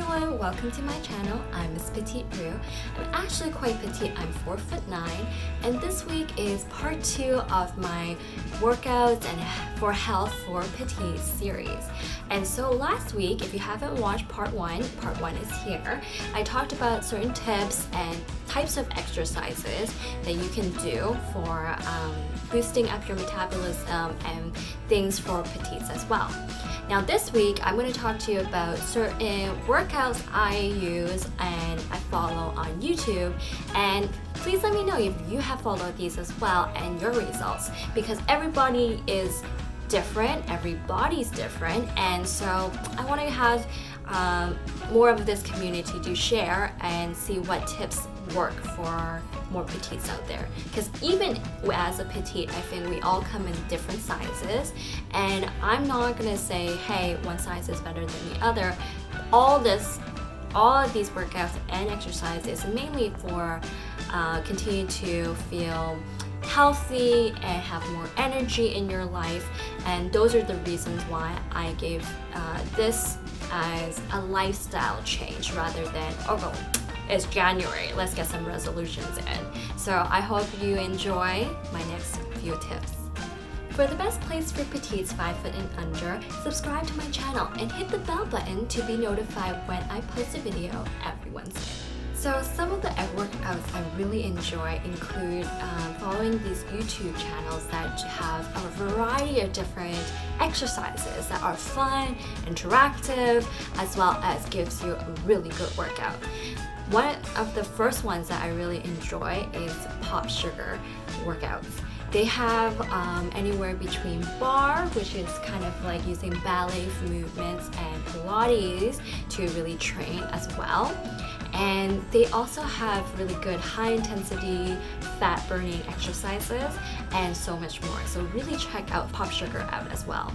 everyone, welcome to my channel. I'm MissPetiteRu. I'm actually quite petite, I'm 4'9", and this week is part 2 of my workouts and for health for petite series. And so last week, if you haven't watched part 1 is here. I talked about certain tips and types of exercises that you can do for boosting up your metabolism and things for petites as well. Now this week, I'm going to talk to you about certain workouts I use and I follow on YouTube, and please let me know if you have followed these as well and your results, because everybody is different, everybody's different, and so I want to have more of this community to share and see what tips work for more petites out there, because even as a petite, I think we all come in different sizes, and I'm not gonna say, hey, one size is better than the other. All of these workouts and exercises mainly for continue to feel healthy and have more energy in your life, and those are the reasons why I gave this as a lifestyle change rather than, oh, it's January, let's get some resolutions in. So I hope you enjoy my next few tips. For the best place for petites 5 foot and under, subscribe to my channel and hit the bell button to be notified when I post a video every Wednesday. So some of the workouts I really enjoy include following these YouTube channels that have a variety of different exercises that are fun, interactive, as well as gives you a really good workout. One of the first ones that I really enjoy is Pop Sugar workouts. They have anywhere between bar, which is kind of like using ballet movements, and Pilates to really train as well. And they also have really good high intensity fat burning exercises and so much more. So really check out Pop Sugar out as well.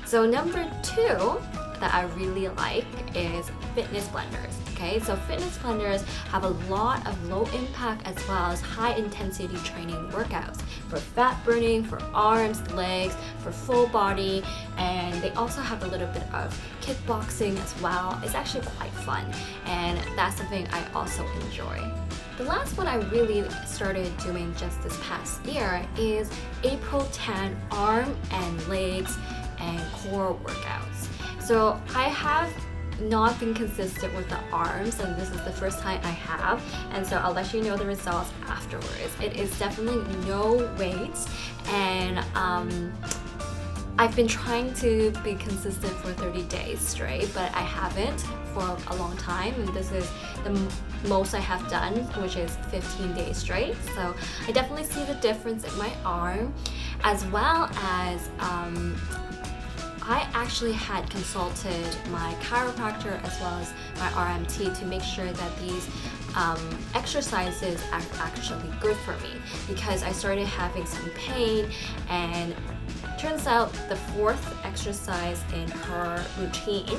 So number 2 that I really like is fitness blenders. Okay, so fitness blenders have a lot of low impact as well as high intensity training workouts for fat burning, for arms, legs, for full body, and they also have a little bit of kickboxing as well. It's actually quite fun, and that's something I also enjoy. The last one I really started doing just this past year is April 10 arm and legs and core workouts. So I have not been consistent with the arms, and this is the first time I have, and so I'll let you know the results afterwards. It is definitely no weights, and I've been trying to be consistent for 30 days straight, but I haven't for a long time, and this is the most I have done, which is 15 days straight. So I definitely see the difference in my arm, as well as I actually had consulted my chiropractor as well as my RMT to make sure that these exercises are actually good for me, because I started having some pain, and turns out the 4th exercise in her routine,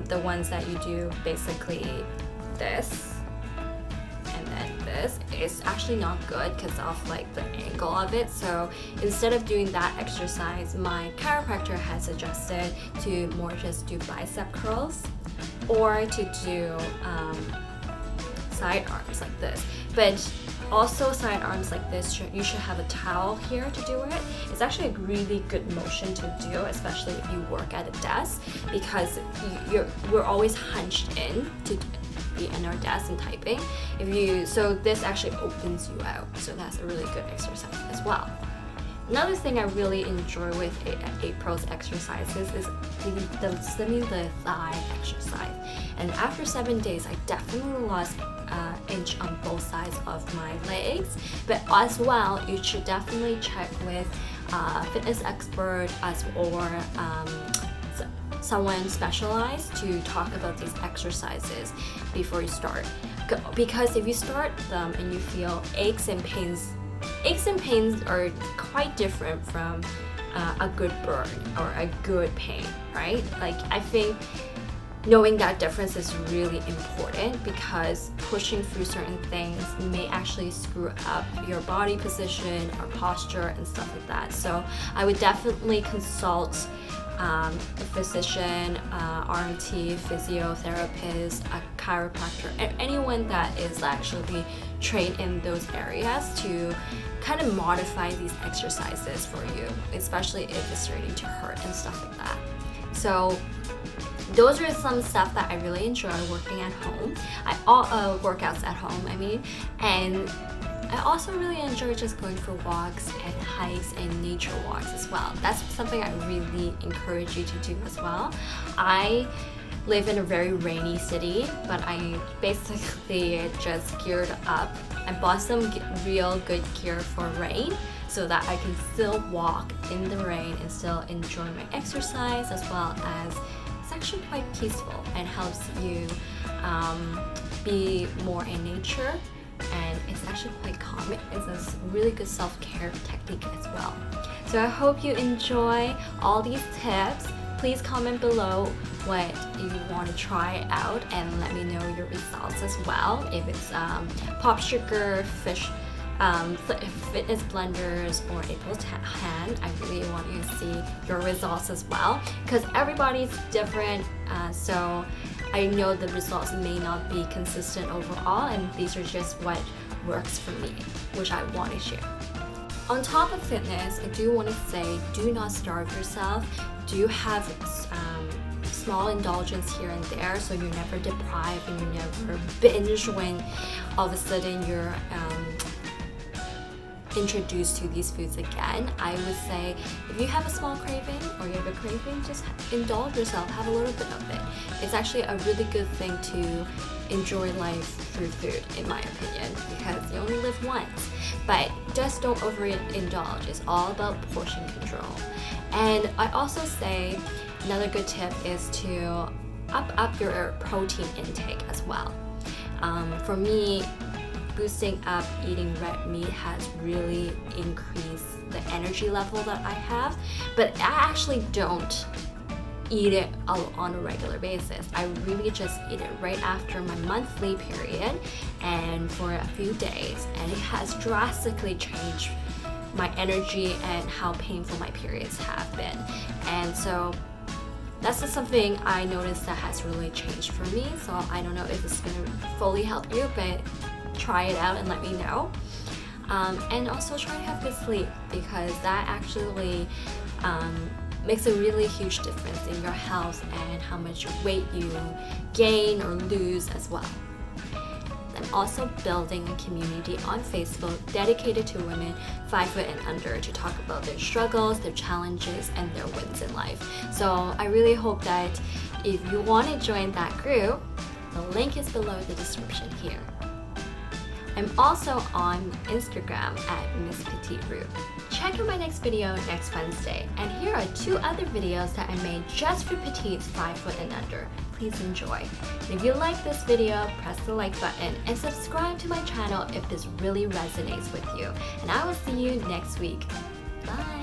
the ones that you do basically this and then this, is actually not good because of like the angle of it. So instead of doing that exercise, my chiropractor has suggested to more just do bicep curls or to do side arms like this. But also side arms like this, you should have a towel here to do it. It's actually a really good motion to do, especially if you work at a desk, because we're always hunched in to be in our desk and typing. So this actually opens you out. So that's a really good exercise as well. Another thing I really enjoy with April's exercises is the slimming the thigh exercise. And after 7 days, I definitely lost inch on both sides of my legs. But as well, you should definitely check with a fitness expert or someone specialized to talk about these exercises before you start. Because if you start them and you feel aches and pains are quite different from a good burn or a good pain, right? Like, I think knowing that difference is really important, because pushing through certain things may actually screw up your body position or posture and stuff like that. So I would definitely consult a physician, RMT, physiotherapist, a chiropractor, anyone that is actually trained in those areas to kind of modify these exercises for you, especially if it's starting to hurt and stuff like that. So those are some stuff that I really enjoy working at home. Workouts at home, I mean, and I also really enjoy just going for walks and hikes and nature walks as well. That's something I really encourage you to do as well. I live in a very rainy city, but I basically just geared up. I bought some real good gear for rain so that I can still walk in the rain and still enjoy my exercise, as well as it's actually quite peaceful and helps you be more in nature, and it's actually quite calming. It's a really good self-care technique as well. So I hope you enjoy all these tips. Please comment below what you want to try out and let me know your results as well. If it's pop sugar, fish, fitness blenders, or April's hand, I really want you to see your results as well, because everybody's different, so I know the results may not be consistent overall, and these are just what works for me, which I want to share. On top of fitness, I do want to say, do not starve yourself. Do have small indulgence here and there, so you're never deprived and you never binge when all of a sudden you're introduced to these foods again. I would say if you have a small craving or you have a craving, just indulge yourself, have a little bit of it. It's actually a really good thing to enjoy life through food, in my opinion, because you only live once. But just don't overindulge. It's all about portion control. And I also say another good tip is to up your protein intake as well. For me, boosting up eating red meat has really increased the energy level that I have, but I actually don't eat it on a regular basis. I really just eat it right after my monthly period and for a few days, and it has drastically changed my energy and how painful my periods have been. And so that's just something I noticed that has really changed for me. So I don't know if it's gonna fully help you, but try it out and let me know. And also try to have good sleep, because that actually makes a really huge difference in your health and how much weight you gain or lose as well. I'm also building a community on Facebook dedicated to women 5 foot and under to talk about their struggles, their challenges, and their wins in life. So I really hope that if you want to join that group, the link is below the description here. I'm also on Instagram at MissPetiteRu. Check out my next video next Wednesday, and here are 2 other videos that I made just for petites 5 foot and under. Please enjoy. And if you like this video, press the like button and subscribe to my channel if this really resonates with you. And I will see you next week. Bye!